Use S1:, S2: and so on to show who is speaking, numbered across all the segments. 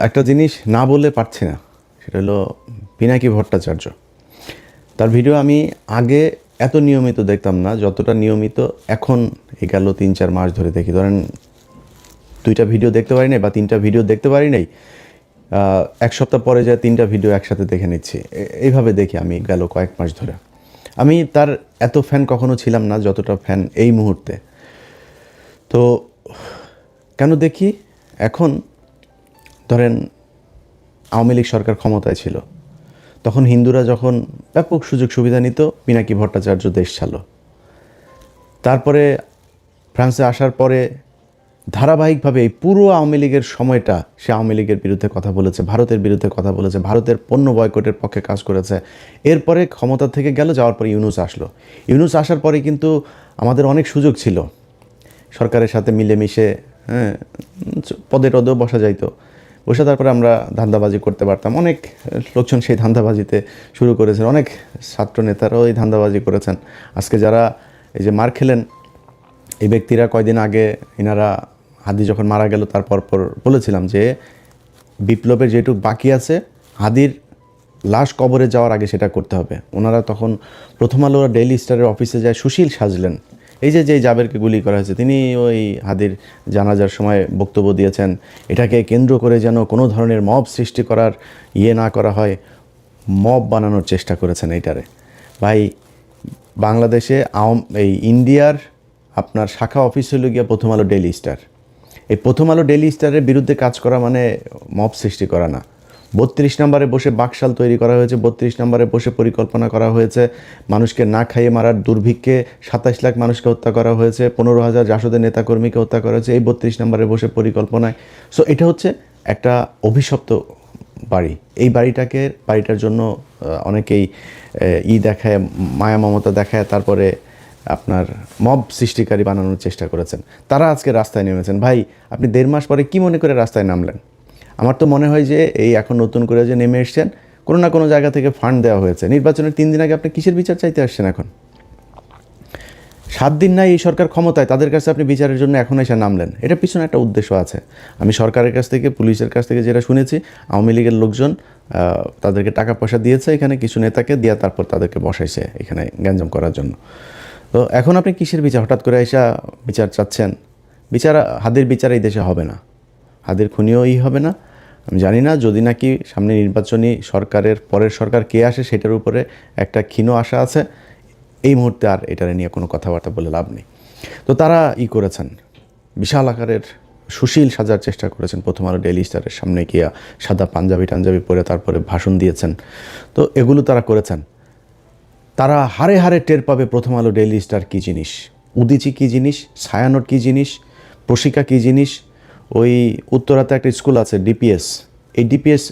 S1: একটা জিনিস না বললে পারছি না, সেটা হলো পিনাকি ভট্টাচার্য। তার ভিডিও আমি আগে এত নিয়মিত দেখতাম না যতটা নিয়মিত এখন এই গেল 3-4 মাস ধরে দেখি। ধরেন 2টা ভিডিও দেখতে পারি নাই বা 3টা ভিডিও দেখতে পারি নাই, এক সপ্তাহ পরে যায় 3টা ভিডিও একসাথে দেখে নিচ্ছি। এইভাবে দেখি আমি গেল কয়েক মাস ধরে। আমি তার এত ফ্যান কখনো ছিলাম না যতটা ফ্যান এই মুহূর্তে। তো কেন দেখি? এখন ধরেন আওয়ামী লীগ সরকার ক্ষমতায় ছিল, তখন হিন্দুরা যখন ব্যাপক সুযোগ সুবিধা নিত, পিনাকি ভট্টাচার্য দেশ ছাড়ল। তারপরে ফ্রান্সে আসার পরে ধারাবাহিকভাবে এই পুরো আওয়ামী লীগের সময়টা সে আওয়ামী লীগের বিরুদ্ধে কথা বলেছে, ভারতের বিরুদ্ধে কথা বলেছে, ভারতের পণ্য বয়কটের পক্ষে কাজ করেছে। এরপরে ক্ষমতা থেকে গেল, যাওয়ার পরে ইউনূস আসলো। ইউনূস আসার পরে কিন্তু আমাদের অনেক সুযোগ ছিল সরকারের সাথে মিলেমিশে, পদে টদেও বসা যাইতো, বসে তারপরে আমরা ধান্দাবাজি করতে পারতাম। অনেক লোকজন সেই ধান্দাবাজিতে শুরু করেছেন, অনেক ছাত্র নেতারাও এই ধান্দাবাজি করেছেন। আজকে যারা এই যে মার খেলেন, এই ব্যক্তিরা কয়দিন আগে ইনারা হাদি যখন মারা গেল তারপর বলেছিলাম যে বিপ্লবের যেটুকু বাকি আছে, হাদির লাশ কবরে যাওয়ার আগে সেটা করতে হবে। ওনারা তখন প্রথম আলো ডেইলি স্টারের অফিসে যায় সুশীল সাজলেন। এই যে জাবেরকে গুলি করা হয়েছে, তিনি ওই হাদির জানাজার সময় বক্তব্য দিয়েছেন, এটাকে কেন্দ্র করে যেন কোনো ধরনের মব সৃষ্টি করার না করা হয়, মব বানানোর চেষ্টা করেছেন এইটারে। ভাই, বাংলাদেশে এই ইন্ডিয়ার আপনার শাখা অফিস হলো গিয়া প্রথম আলো ডেইলি স্টার। এই প্রথম আলো ডেইলি স্টারের বিরুদ্ধে কাজ করা মানে মব সৃষ্টি করা না। 32 নম্বরে বসে বাকশাল তৈরি করা হয়েছে, 32 নম্বরে বসে পরিকল্পনা করা হয়েছে, মানুষকে না খাইয়ে মারার দুর্ভিক্ষে 27 লাখ মানুষকে হত্যা করা হয়েছে, 15,000 জাসদের নেতাকর্মীকে হত্যা করা হয়েছে এই 32 নম্বরে বসে পরিকল্পনায়। সো এটা হচ্ছে একটা অভিশপ্ত বাড়ি। এই বাড়িটার জন্য অনেকেই দেখায়, মায়া মমতা দেখায়, তারপরে আপনার মব সৃষ্টিকারী বানানোর চেষ্টা করেছেন। তারা আজকে রাস্তায় নেমেছেন। ভাই, আপনি 1.5 মাস পরে কী মনে করে রাস্তায় নামলেন? আমার তো মনে হয় যে এই এখন নতুন করে যে নেমে এসছেন, কোনো না কোনো জায়গা থেকে ফান্ড দেওয়া হয়েছে। নির্বাচনের 3 দিন আগে আপনি কিসের বিচার চাইতে আসছেন? এখন 7 দিন নাই এই সরকার ক্ষমতায়, তাদের কাছে আপনি বিচারের জন্য এখন এসে নামলেন। এটার পিছনে একটা উদ্দেশ্য আছে। আমি সরকারের কাছ থেকে, পুলিশের কাছ থেকে যেটা শুনেছি, আওয়ামী লীগের লোকজন তাদেরকে টাকা পয়সা দিয়েছে, এখানে কিছু নেতাকে দিয়ে তারপর তাদেরকে বসাইছে এখানে গ্যাঞ্জাম করার জন্য। তো এখন আপনি কিসের বিচার? হঠাৎ করে এসে বিচার চাচ্ছেন? হাদির বিচার এই দেশে হবে না, হাদির খুনিও হবে না। আমি জানি না, যদি নাকি সামনে নির্বাচনী সরকারের পরের সরকার কে আসে সেটার উপরে একটা ক্ষীণ আশা আছে। এই মুহূর্তে আর এটারে নিয়ে কোনো কথাবার্তা বলে লাভ নেই। তো তারা করেছেন, বিশাল আকারের সুশীল সাজার চেষ্টা করেছেন। প্রথম আলো ডেইলি স্টারের সামনে গিয়া সাদা পাঞ্জাবি পরে তারপরে ভাষণ দিয়েছেন। তো এগুলো তারা করেছেন। তারা হারে হারে টের পাবে প্রথম আলো ডেইলি স্টার কী জিনিস, উদীচী কী জিনিস, ছায়ানট কী জিনিস, প্রশিকা কী জিনিস। ওই উত্তরাতে একটা স্কুল আছে ডিপিএস, এই ডিপিএস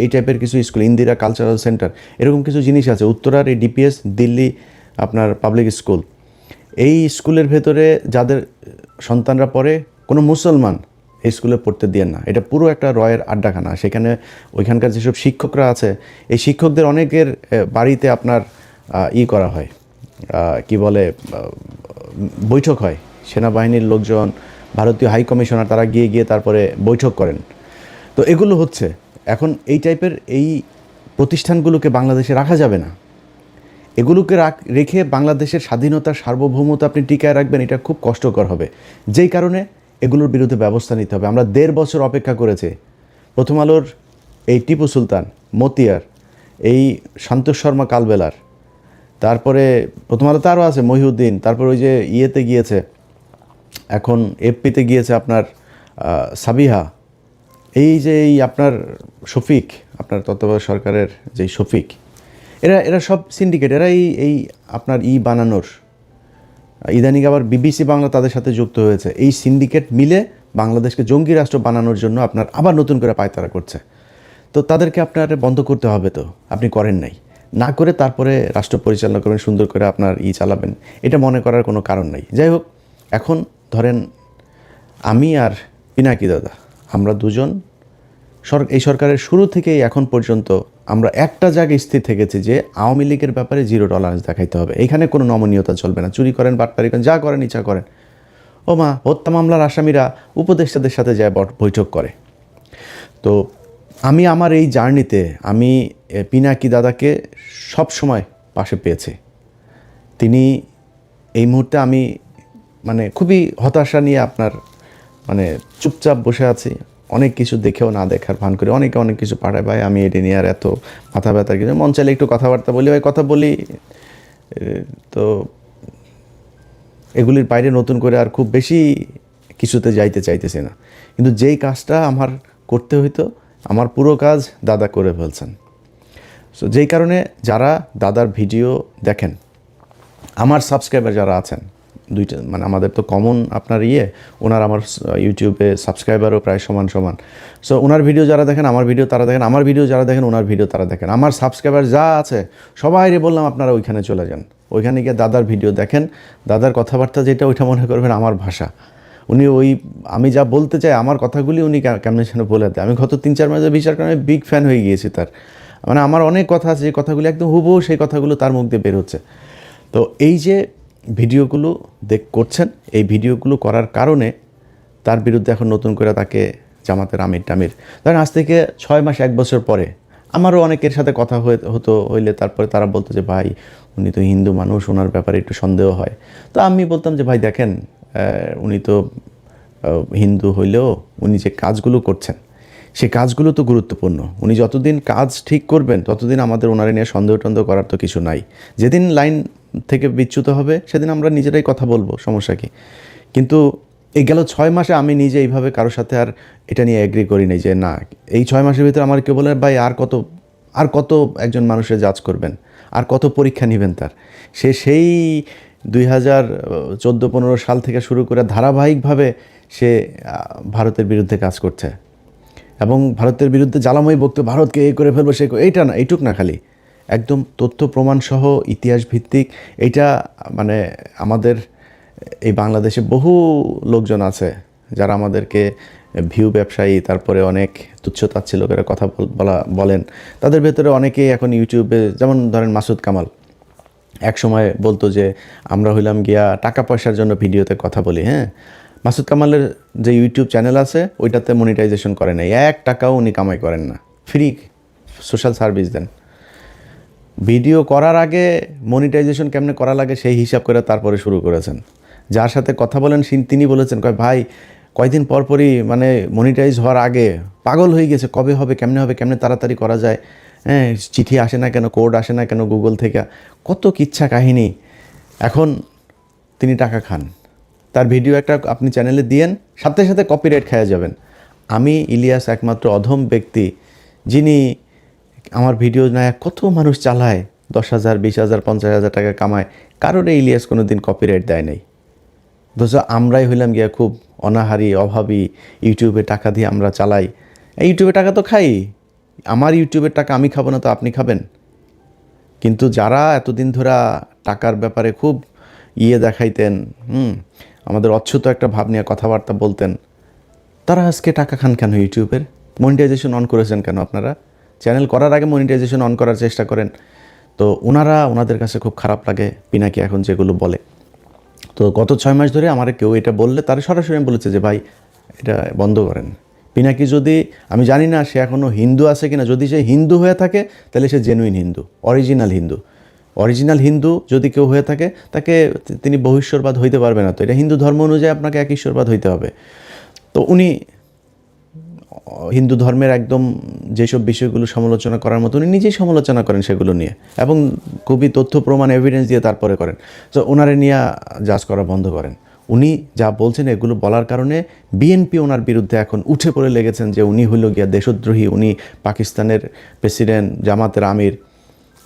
S1: এই টাইপের কিছু স্কুল, ইন্দিরা কালচারাল সেন্টার, এরকম কিছু জিনিস আছে। উত্তরার এই ডিপিএস, দিল্লি আপনার পাবলিক স্কুল, এই স্কুলের ভেতরে যাদের সন্তানরা পড়ে, কোনো মুসলমান এই স্কুলে পড়তে দিয়ে না। এটা পুরো একটা রয়ের আড্ডাখানা। সেখানে ওইখানকার যেসব শিক্ষকরা আছে, এই শিক্ষকদের অনেকের বাড়িতে আপনার করা হয়, কি বলে, বৈঠক হয়। সেনাবাহিনীর লোকজন, ভারতীয় হাই কমিশনার, তারা গিয়ে তারপরে বৈঠক করেন। তো এগুলো হচ্ছে এখন এই টাইপের এই প্রতিষ্ঠানগুলোকে বাংলাদেশে রাখা যাবে না। এগুলোকে রেখে বাংলাদেশের স্বাধীনতার সার্বভৌমতা আপনি টিকায় রাখবেন, এটা খুব কষ্টকর হবে। যেই কারণে এগুলোর বিরুদ্ধে ব্যবস্থা নিতে হবে। আমরা 1.5 বছর অপেক্ষা করেছি। প্রথম আলোর এই টিপু সুলতান, মতিয়ার, এই সন্তোষ শর্মা কালবেলার, তারপরে প্রথম আলোতে আরও আছে মহিউদ্দিন, তারপর ওই যে গিয়েছে, এখন এফপিতে গিয়েছে আপনার সাবিহা, এই আপনার শফিক, আপনার তত্ত্বাবধায়ক সরকারের যেই শফিক, এরা সব সিন্ডিকেট। এরা এই আপনার বানানোর, ইদানিং আবার বিবিসি বাংলা তাদের সাথে যুক্ত হয়েছে। এই সিন্ডিকেট মিলে বাংলাদেশকে জঙ্গি রাষ্ট্র বানানোর জন্য আপনার আবার নতুন করে পায়তারা করছে। তো তাদেরকে আপনার বন্ধ করতে হবে। তো আপনি করেন নাই, না করে তারপরে রাষ্ট্র পরিচালনা করবেন, সুন্দর করে আপনার চালাবেন, এটা মনে করার কোনো কারণ নাই। যাই হোক, এখন ধরেন আমি আর পিনাকি দাদা, আমরা দুজন এই সরকারের শুরু থেকেই এখন পর্যন্ত আমরা একটা জায়গায় স্থির থেকেছি যে আওয়ামী লীগের ব্যাপারে 0 টলারেন্স দেখাইতে হবে। এখানে কোনো নমনীয়তা চলবে না। চুরি করেন, বাটপারি করেন, যা করেন ইচ্ছা করেন। হত্যা মামলার আসামিরা উপদেষ্টাদের সাথে যায় বৈঠক করে। তো আমি আমার এই জার্নিতে আমি পিনাকি দাদাকে সব সময় পাশে পেয়েছি। তিনি এই মুহূর্তে আমি মানে খুবই হতাশা নিয়ে আপনার মানে চুপচাপ বসে আছি, অনেক কিছু দেখেও না দেখার ভান করে, অনেকে অনেক কিছু পাঠায়, ভাই আমি এটা নিয়ে আর এত মাথা ব্যথার কিছু, মন চাইলে একটু কথাবার্তা বলি, ভাই কথা বলি, তো এগুলির বাইরে নতুন করে আর খুব বেশি কিছুতে যাইতে চাইতেছি না। কিন্তু যেই কাজটা আমার করতে হইতো আমার পুরো কাজ দাদা করে ফেলছেন। সো যেই কারণে যারা দাদার ভিডিও দেখেন, আমার সাবস্ক্রাইবার যারা আছেন দুইটা, মানে আমাদের তো কমন আপনার ওনার আমার ইউটিউবে সাবস্ক্রাইবারও প্রায় সমান সমান। সো ওনার ভিডিও যারা দেখেন আমার ভিডিও তারা দেখেন, আমার ভিডিও যারা দেখেন ওনার ভিডিও তারা দেখেন। আমার সাবস্ক্রাইবার যা আছে সবাইরে বললাম আপনারা ওইখানে চলে যান, ওইখানে গিয়ে দাদার ভিডিও দেখেন। দাদার কথাবার্তা যেটা ওইটা মনে করবেন আমার ভাষা। উনি আমি যা বলতে চাই আমার কথাগুলি উনি কেমনে যেন বলে দেয়। আমি গত 3-4 মাসে বিচার কারণে বিগ ফ্যান হয়ে গিয়েছি তার। মানে আমার অনেক কথা আছে, যে কথাগুলি একদম হুবহু সেই কথাগুলো তার মুখ দিয়ে বের হচ্ছে। তো এই যে ভিডিওগুলো করছেন, এই ভিডিওগুলো করার কারণে তার বিরুদ্ধে এখন নতুন করে তাকে জামাতের আমির টামির, ধরেন আজ থেকে 6 মাস 1 বছর পরে আমারও অনেকের সাথে কথা হইলে তারপরে তারা বলতো যে ভাই উনি তো হিন্দু মানুষ, ওনার ব্যাপারে একটু সন্দেহ হয়। তো আমি বলতাম যে ভাই দেখেন, উনি তো হিন্দু হইলেও উনি যে কাজগুলো করছেন সেই কাজগুলো তো গুরুত্বপূর্ণ। উনি যতদিন কাজ ঠিক করবেন ততদিন আমাদের ওনারে নিয়ে সন্দেহ টন্দেহ করার তো কিছু নাই। যেদিন লাইন থেকে বিচ্যুত হবে সেদিন আমরা নিজেরাই কথা বলবো, সমস্যা কি। কিন্তু এই গেল 6 মাসে আমি নিজে এইভাবে কারোর সাথে আর এটা নিয়ে এগ্রি করি নাই যে না, এই 6 মাসের ভিতরে আমার কেউ বলে ভাই আর কত একজন মানুষের জাজ করবেন, আর কত পরীক্ষা নেবেন তার। সেই 2014-15 সাল থেকে শুরু করে ধারাবাহিকভাবে সে ভারতের বিরুদ্ধে কাজ করছে এবং ভারতের বিরুদ্ধে জ্বালাময়ী বক্তব্য, ভারতকে এই করে ফেলবো সে, এইটা না, এইটুক না, খালি একদম তথ্য প্রমাণ সহ ইতিহাস ভিত্তিক। এইটা মানে আমাদের এই বাংলাদেশে বহু লোকজন আছে যারা আমাদেরকে ভিউ ব্যবসায়ী, তারপরে অনেক তুচ্ছতাচ্ছিল্য করে কথা বলেন। তাদের ভেতরে অনেকেই এখন ইউটিউবে, যেমন ধরেন মাসুদ কামাল এক সময় বলতো যে আমরা হইলাম গিয়া টাকা পয়সার জন্য ভিডিওতে কথা বলি। হ্যাঁ, মাসুদ কামালের যে ইউটিউব চ্যানেল আছে ওইটাতে মনিটাইজেশন করে নাই, 1 টাকাও উনি কামাই করেন না, ফ্রি সোশ্যাল সার্ভিস দেন। ভিডিও করার আগে মনিটাইজেশন কেমনে করা লাগে সেই হিসাব করে তারপরে শুরু করেছেন। যার সাথে কথা বলেন তিনি বলেছেন ভাই কয়দিন পরপরই মানে মনিটাইজ হওয়ার আগে পাগল হয়ে গেছে, কবে হবে, কেমনে তাড়াতাড়ি করা যায়, হ্যাঁ চিঠি আসে না কেন, কোড আসে না কেন গুগল থেকে, কত কিচ্ছা কাহিনী। এখন তিনি টাকা খান, তার ভিডিও একটা আপনি চ্যানেলে দিয়েন, সাথে সাথে কপিরাইট খেয়ে যাবেন। আমি ইলিয়াস একমাত্র অধম ব্যক্তি যিনি আমার ভিডিও না কত মানুষ চালায়, 10,000, 20,000, 50,000 টাকা কামায়, কারণে ইলিয়াস কোনো দিন কপিরাইট দেয় নাই। অথচ আমরাই হইলাম গিয়া খুব অনাহারি অভাবী, ইউটিউবে টাকা দিয়ে আমরা চালাই। ইউটিউবে টাকা তো খাই, আমার ইউটিউবের টাকা আমি খাবো না তো আপনি খাবেন? কিন্তু যারা এতদিন ধরে টাকার ব্যাপারে খুব দেখাইতেন, আমাদের অচ্ছুত একটা ভাব নিয়ে কথাবার্তা বলতেন, তারা আজকে টাকা খান কেন? ইউটিউবের মনিটাইজেশন অন করেছেন কেন? আপনারা চ্যানেল করার আগে মনিটাইজেশন অন করার চেষ্টা করেন। তো ওনাদের কাছে খুব খারাপ লাগে পিনাকি এখন যেগুলো বলে। তো গত 6 মাস ধরে আমার কেউ এটা বললে তারা সরাসরি বলেছে যে ভাই এটা বন্ধ করেন। পিনাকি যদি, আমি জানি না সে এখনও হিন্দু আছে কিনা, যদি সে হিন্দু হয়ে থাকে তাহলে সে জেনুইন হিন্দু, অরিজিনাল হিন্দু যদি কেউ হয়ে থাকে তাকে তিনি বহুশ্বরবাদ হইতে পারবে না। তো এটা হিন্দু ধর্ম অনুযায়ী আপনাকে এক ঈশ্বরবাদ হইতে হবে। তো উনি হিন্দু ধর্মের একদম যেসব বিষয়গুলো সমালোচনা করার মতো উনি নিজেই সমালোচনা করেন সেগুলো নিয়ে, এবং খুবই তথ্য প্রমাণ এভিডেন্স দিয়ে তারপরে করেন। তো ওনারে নিয়ে জাজ করা বন্ধ করেন। উনি যা বলছেন এগুলো বলার কারণে বিএনপি ওনার বিরুদ্ধে এখন উঠে পড়ে লেগেছেন যে উনি হইল গিয়া দেশদ্রোহী, উনি পাকিস্তানের প্রেসিডেন্ট, জামাতের আমির।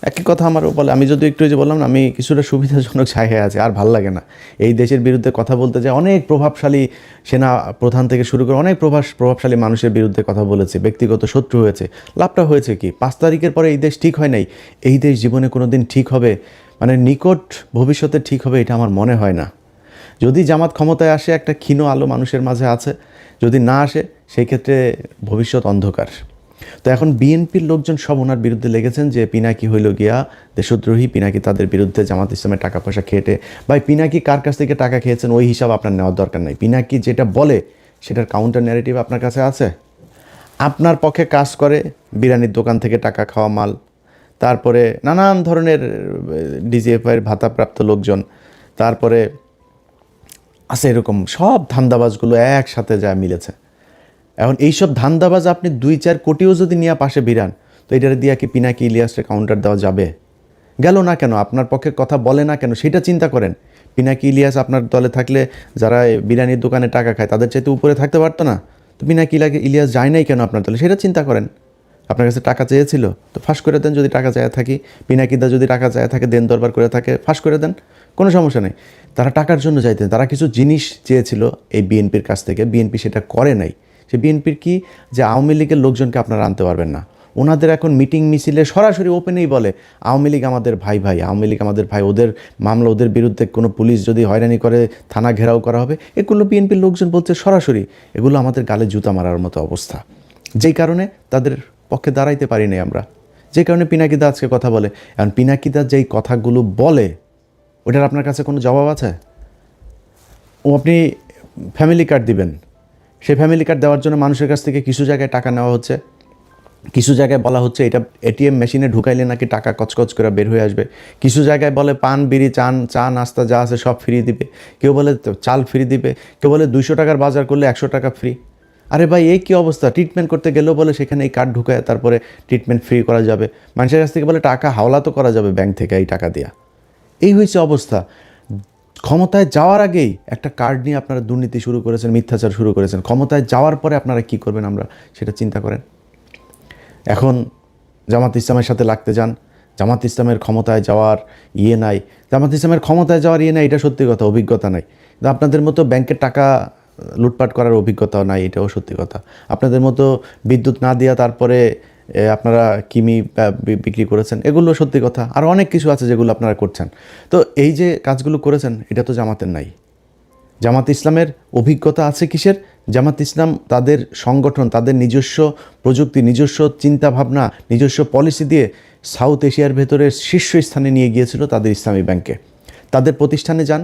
S1: একই কথা আমারও বলে। আমি যদি একটু যে বললাম না, আমি কিছুটা সুবিধাজনক জায়গায় আছে, আর ভাল লাগে না এই দেশের বিরুদ্ধে কথা বলতে যায়। অনেক প্রভাবশালী সেনা প্রধান থেকে শুরু করে অনেক প্রভাবশালী মানুষের বিরুদ্ধে কথা বলেছে, ব্যক্তিগত শত্রু হয়েছে। লাভটা হয়েছে কি? 5 তারিখের পরে এই দেশ ঠিক হয় নাই। এই দেশ জীবনে কোনো দিন ঠিক হবে, মানে নিকট ভবিষ্যতে ঠিক হবে, এটা আমার মনে হয় না। যদি জামাত ক্ষমতায় আসে একটা ক্ষীণ আলো মানুষের মাঝে আছে, যদি না আসে সেই ক্ষেত্রে ভবিষ্যৎ অন্ধকার। তো এখন বিএনপির লোকজন সব ওনার বিরুদ্ধে লেগেছেন যে পিনাকি হইল গিয়া দেশদ্রোহী, পিনাকি তাদের বিরুদ্ধে জামাত ইসলামের টাকা পয়সা খেটে। ভাই পিনাকি কার কাছ থেকে টাকা খেয়েছেন ওই হিসাব আপনার নেওয়ার দরকার নাই। পিনাকি যেটা বলে সেটার কাউন্টার ন্যারেটিভ আপনার কাছে আছে? আপনার পক্ষে কাজ করে বিরিয়ানির দোকান থেকে টাকা খাওয়া মাল, তারপরে নানান ধরনের ডিজিএফআইয়ের ভাতাপ্রাপ্ত লোকজন, তারপরে আছে এরকম সব ধান্দাবাজগুলো একসাথে যা মিলেছে। এখন এইসব ধান্দাবাজ আপনি 2-4 কোটিও যদি নিয়ে পাশে ভিড়ান, তো এটার দিয়া কি পিনাকি ইলিয়াসের কাউন্টার দেওয়া যাবে? গেল না কেন? আপনার পক্ষে কথা বলে না কেন? সেটা চিন্তা করেন। পিনাকি ইলিয়াস আপনার দলে থাকলে যারা বিরিয়ানির দোকানে টাকা খায় তাদের চাইতে উপরে থাকতে পারতো না? তো পিনাকি ইলিয়াস যায় নাই কেন আপনার দলে? সেটা চিন্তা করেন। আপনার কাছে টাকা চেয়েছিল, তো ফাঁস করে দেন। যদি টাকা চায় থাকি, পিনাকিদা যদি টাকা চায় থাকে, দেন দরবার করে থাকে, ফাঁস করে দেন, কোনো সমস্যা নেই। তারা টাকার জন্য চাইতেন, তারা কিছু জিনিস চেয়েছিল এই বিএনপির কাছ থেকে, বিএনপি সেটা করে নাই। সে বিএনপির কি যে আওয়ামী লীগের লোকজনকে আপনারা আনতে পারবেন না। ওনাদের এখন মিটিং মিছিলে সরাসরি ওপেনেই বলে আওয়ামী লীগ আমাদের ভাই, আওয়ামী লীগ আমাদের ভাই, ওদের মামলা, ওদের বিরুদ্ধে কোনো পুলিশ যদি হয়রানি করে থানা ঘেরাও করা হবে। এগুলো বিএনপির লোকজন বলছে সরাসরি, এগুলো আমাদের গালে জুতা মারার মতো অবস্থা। যেই কারণে তাদের পক্ষে দাঁড়াইতে পারি নাই আমরা, যে কারণে পিনাকিদা আজকে কথা বলে। এখন পিনাকিদা যেই কথাগুলো বলে, ওটার আপনার কাছে কোনো জবাব আছে? ও আপনি ফ্যামিলি কার্ড দিবেন, সেই ফ্যামিলি কার্ড দেওয়ার জন্য মানুষের কাছ থেকে কিছু জায়গায় টাকা নেওয়া হচ্ছে, কিছু জায়গায় বলা হচ্ছে এটা এটিএম মেশিনে ঢুকাইলে নাকি টাকা কচকচ করে বের হয়ে আসবে, কিছু জায়গায় বলে পান বিড়ি চা নাস্তা যা আছে সব ফ্রি দিবে, কেউ বলে চাল ফ্রি দিবে, কেউ বলে 200 টাকার বাজার করলে 100 টাকা ফ্রি। আরে ভাই, এই কী অবস্থা? ট্রিটমেন্ট করতে গেলেও বলে সেখানে এই কার্ড ঢুকায় তারপরে ট্রিটমেন্ট ফ্রি করা যাবে। মানুষের কাছ থেকে বলে টাকা হাওলা তো করা যাবে ব্যাংক থেকে এই টাকা দিয়া। এই হয়েছে অবস্থা। ক্ষমতায় যাওয়ার আগেই একটা কার্ড নিয়ে আপনারা দুর্নীতি শুরু করেছেন, মিথ্যাচার শুরু করেছেন। ক্ষমতায় যাওয়ার পরে আপনারা কী করবেন আমরা সেটা চিন্তা করেন। এখন জামাত ইসলামের সাথে লাগতে যান, জামাত ইসলামের ক্ষমতায় যাওয়ার নাই, জামাত ইসলামের ক্ষমতায় যাওয়ার নাই, এটা সত্যি কথা, অভিজ্ঞতা নাই। কিন্তু আপনাদের মতো ব্যাংকের টাকা লুটপাট করার অভিজ্ঞতাও নাই, এটাও সত্যি কথা। আপনাদের মতো বিদ্যুৎ না দিয়া তারপরে আপনারা কিমি বিক্রি করেছেন, এগুলো সত্যি কথা। আর অনেক কিছু আছে যেগুলো আপনারা করছেন। তো এই যে কাজগুলো করেছেন, এটা তো জামাতের নাই। জামাত ইসলামের অভিজ্ঞতা আছে কিসের? জামাত ইসলাম তাদের সংগঠন, তাদের নিজস্ব প্রযুক্তি, নিজস্ব চিন্তাভাবনা, নিজস্ব পলিসি দিয়ে সাউথ এশিয়ার ভেতরে শীর্ষস্থানে নিয়ে গিয়েছিল তাদের ইসলামী ব্যাংকে। তাদের প্রতিষ্ঠানে যান,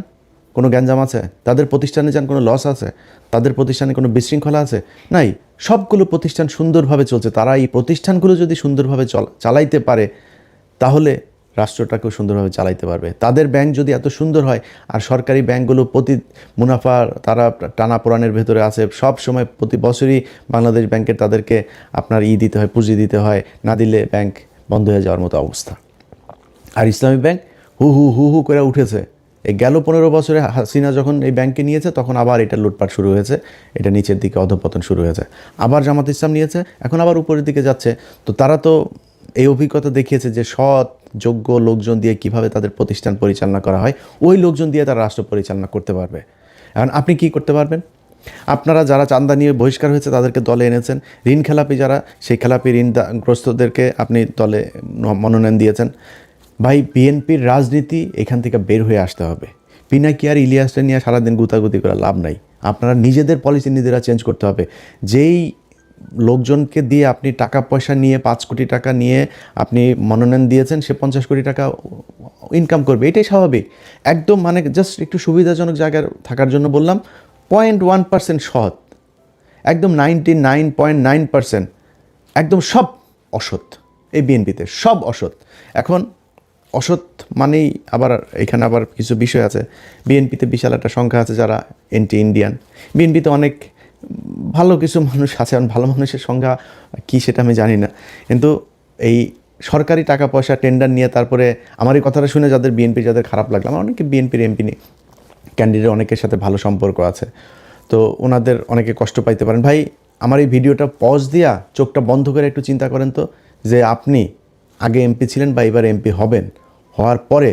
S1: কোনো গ্যাঞ্জাম আছে? তাদের প্রতিষ্ঠানে যান, কোনো লস আছে? তাদের প্রতিষ্ঠানে কোনো বিশৃঙ্খলা আছে? নাই। সবগুলো প্রতিষ্ঠান সুন্দরভাবে চলছে। তারা এই প্রতিষ্ঠানগুলো যদি সুন্দরভাবে চালাইতে পারে, তাহলে রাষ্ট্রটাকেও সুন্দরভাবে চালাইতে পারবে। তাদের ব্যাংক যদি এত সুন্দর হয়, আর সরকারি ব্যাংকগুলো প্রতি মুনাফার তারা টানাপোড়ানের ভেতরে আছে, সব সময় প্রতি বছরই বাংলাদেশ ব্যাংকের তাদেরকে আপনার দিতে হয়, পুঁজি দিতে হয়, না দিলে ব্যাংক বন্ধ হয়ে যাওয়ার মতো অবস্থা। আর ইসলামী ব্যাংক হু হু হু হু করে উঠেছে। এই গেল 15 বছরে হাসিনা যখন এই ব্যাংকে নিয়েছে, তখন আবার এটা লুটপাট শুরু হয়েছে, এটা নিচের দিকে অধঃপতন শুরু হয়েছে। আবার জামাত ইসলাম নিয়েছে, এখন আবার উপরের দিকে যাচ্ছে। তো তারা তো এই অভিজ্ঞতা দেখিয়েছে যে সৎ যোগ্য লোকজন দিয়ে কিভাবে তাদের প্রতিষ্ঠান পরিচালনা করা হয়, ওই লোকজন দিয়ে তারা রাষ্ট্র পরিচালনা করতে পারবে। এখন আপনি কি করতে পারবেন? আপনারা যারা চাঁদা নিয়ে বহিষ্কার হয়েছে তাদেরকে দলে এনেছেন, ঋণ খেলাপি যারা, সেই খেলাপি ঋণগ্রস্তদেরকে আপনি দলে মনোনয়ন দিয়েছেন। ভাই, বিএনপির রাজনীতি এখান থেকে বের হয়ে আসতে হবে। পিনাকি আর ইলিয়াসটা নিয়ে সারাদিন গুতাগুতি করে লাভ নাই। আপনারা নিজেদের পলিসি নিজেরা চেঞ্জ করতে হবে। যেই লোকজনকে দিয়ে আপনি টাকা পয়সা নিয়ে 5 কোটি টাকা নিয়ে আপনি মনোনয়ন দিয়েছেন, সে 50 কোটি টাকা ইনকাম করবে, এটাই স্বাভাবিক। একদম মানে জাস্ট একটু সুবিধাজনক জায়গায় থাকার জন্য বললাম। 0.1% সৎ, একদম 99.9% একদম সব অসৎ। এই বিএনপিতে সব অসৎ। এখন অসৎ মানেই আবার এখানে আবার কিছু বিষয় আছে। বিএনপিতে বিশাল একটা সংখ্যা আছে যারা এন্টি ইন্ডিয়ান। বিএনপিতে অনেক ভালো কিছু মানুষ আছে, ভালো মানুষের সংখ্যা কী সেটা আমি জানি না। কিন্তু এই সরকারি টাকা পয়সা টেন্ডার নিয়ে তারপরে আমার এই কথাটা শুনে যাদের খারাপ লাগলো, আমার অনেকে বিএনপির এমপি নিয়ে ক্যান্ডিডেট অনেকের সাথে ভালো সম্পর্ক আছে, তো ওনাদের অনেকে কষ্ট পাইতে পারেন। ভাই, আমার এই ভিডিওটা পজ দিয়া চোখটা বন্ধ করে একটু চিন্তা করেন তো, যে আপনি আগে এমপি ছিলেন বা এবার এমপি হবেন, হওয়ার পরে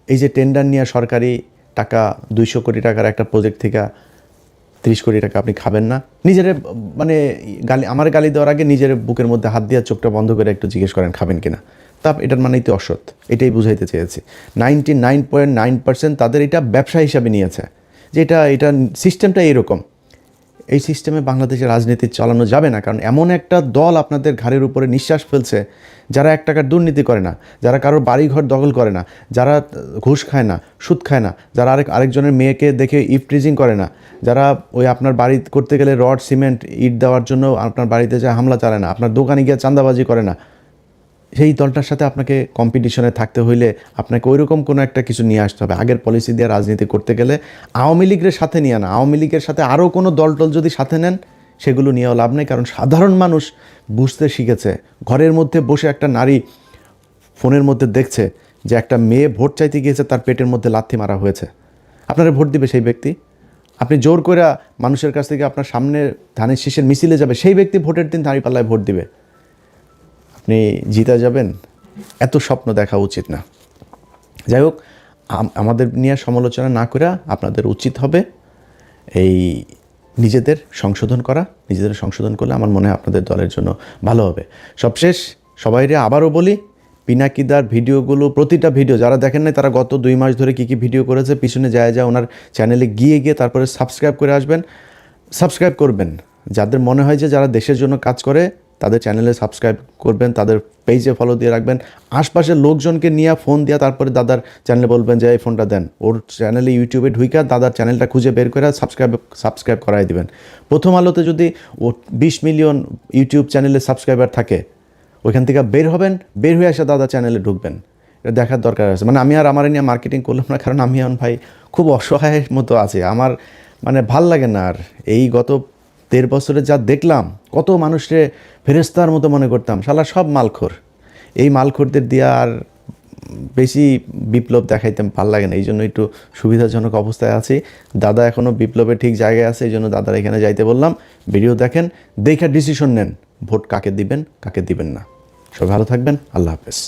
S1: এই যে টেন্ডার নিয়ে সরকারি টাকা 200 কোটি টাকার একটা প্রজেক্ট থেকে 30 কোটি টাকা আপনি খাবেন না? নিজের মানে আমার গালি দেওয়ার আগে নিজের বুকের মধ্যে হাত দিয়ে চোখটা বন্ধ করে একটু জিজ্ঞেস করেন খাবেন কিনা। তা এটার মানেই তো অসৎ, এটাই বুঝাইতে চেয়েছি। 99.9% তাদের এটা ব্যবসা হিসাবে নিয়েছে, যে এটা সিস্টেমটা এরকম। এই সিস্টেমে বাংলাদেশে রাজনীতি চালানো যাবে না, কারণ এমন একটা দল আপনাদের ঘাড়ের উপরে নিঃশ্বাস ফেলছে, যারা 1 টাকার দুর্নীতি করে না, যারা কারোর বাড়িঘর দখল করে না, যারা ঘুষ খায় না, সুদ খায় না, যারা আরেকজনের মেয়েকে দেখে ইফটিজিং করে না, যারা ওই আপনার বাড়ি করতে গেলে রড সিমেন্ট ইট দেওয়ার জন্য আপনার বাড়িতে যায় হামলা চালায় না, আপনার দোকানে গিয়ে চাঁদাবাজি করে না, সেই দলটার সাথে আপনাকে কম্পিটিশনে থাকতে হইলে আপনাকে ওইরকম কোনো একটা কিছু নিয়ে আসতে হবে। আগের পলিসি দিয়ে রাজনীতি করতে গেলে আওয়ামী লীগের সাথে নিয়ে না, আওয়ামী লীগের সাথে আরও কোনো দল যদি সাথে নেন সেগুলো নিয়েও লাভ নেই, কারণ সাধারণ মানুষ বুঝতে শিখেছে। ঘরের মধ্যে বসে একটা নারী ফোনের মধ্যে দেখছে যে একটা মেয়ে ভোট চাইতে গিয়েছে, তার পেটের মধ্যে লাথি মারা হয়েছে, আপনারা ভোট দিবে সেই ব্যক্তি? আপনি জোর করে মানুষের কাছ থেকে আপনার সামনে ধানের শীষের মিছিলে যাবে, সেই ব্যক্তি ভোটের দিন দাঁড়িপাল্লায় ভোট দিবে? আপনি জিতে যাবেন? এত স্বপ্ন দেখা উচিত না। যাই হোক, আমাদের নিয়ে সমালোচনা না করে আপনাদের উচিত হবে এই নিজেদের সংশোধন করা। নিজেদের সংশোধন করলে আমার মনে হয় আপনাদের দলের জন্য ভালো হবে। সবশেষ সবাইরে আবারও বলি, পিনাকিদার ভিডিওগুলো, প্রতিটা ভিডিও যারা দেখেন নাই তারা গত 2 মাস ধরে কী কী ভিডিও করেছে পিছনে যায় ওনার চ্যানেলে গিয়ে তারপরে সাবস্ক্রাইব করে আসবেন, সাবস্ক্রাইব করবেন। যাদের মনে হয় যে যারা দেশের জন্য কাজ করে তাদের চ্যানেলে সাবস্ক্রাইব করবেন, তাদের পেজে ফলো দিয়ে রাখবেন। আশপাশের লোকজনকে নিয়ে ফোন দিয়া তারপরে দাদার চ্যানেলে বলবেন যে এই ফোনটা দেন, ওর চ্যানেলে ইউটিউবে ঢুইকা দাদার চ্যানেলটা খুঁজে বের করে সাবস্ক্রাইব করাই দিবেন। প্রথম আলোতে যদি ও 20 মিলিয়ন ইউটিউব চ্যানেলে সাবস্ক্রাইবার থাকে, ওইখান থেকে বের হবেন, বের হয়ে এসে দাদা চ্যানেলে ঢুকবেন। এটা দেখার দরকার আছে। মানে আমি আর আমার নিয়ে মার্কেটিং করলাম না, কারণ আমি এখন ভাই খুব অসহায়ের মতো আছি। আমার মানে ভাল লাগে না আর। এই গত 13 বছরে যা দেখলাম, কত মানুষকে ফেরেস্তার মতো মনে করতাম, শালা সব মালখোর। এই মালখোরদের দিয়ে আর বেশি বিপ্লব দেখাইতাম ভাল লাগে না, এই জন্য একটু সুবিধাজনক অবস্থায় আছি। দাদা এখনও বিপ্লবের ঠিক জায়গায় আছে, এই জন্য দাদার এখানে যাইতে বললাম। ভিডিও দেখেন, দেখে ডিসিশন নেন ভোট কাকে দিবেন কাকে দিবেন না। সবাই ভালো থাকবেন, আল্লাহ হাফেজ।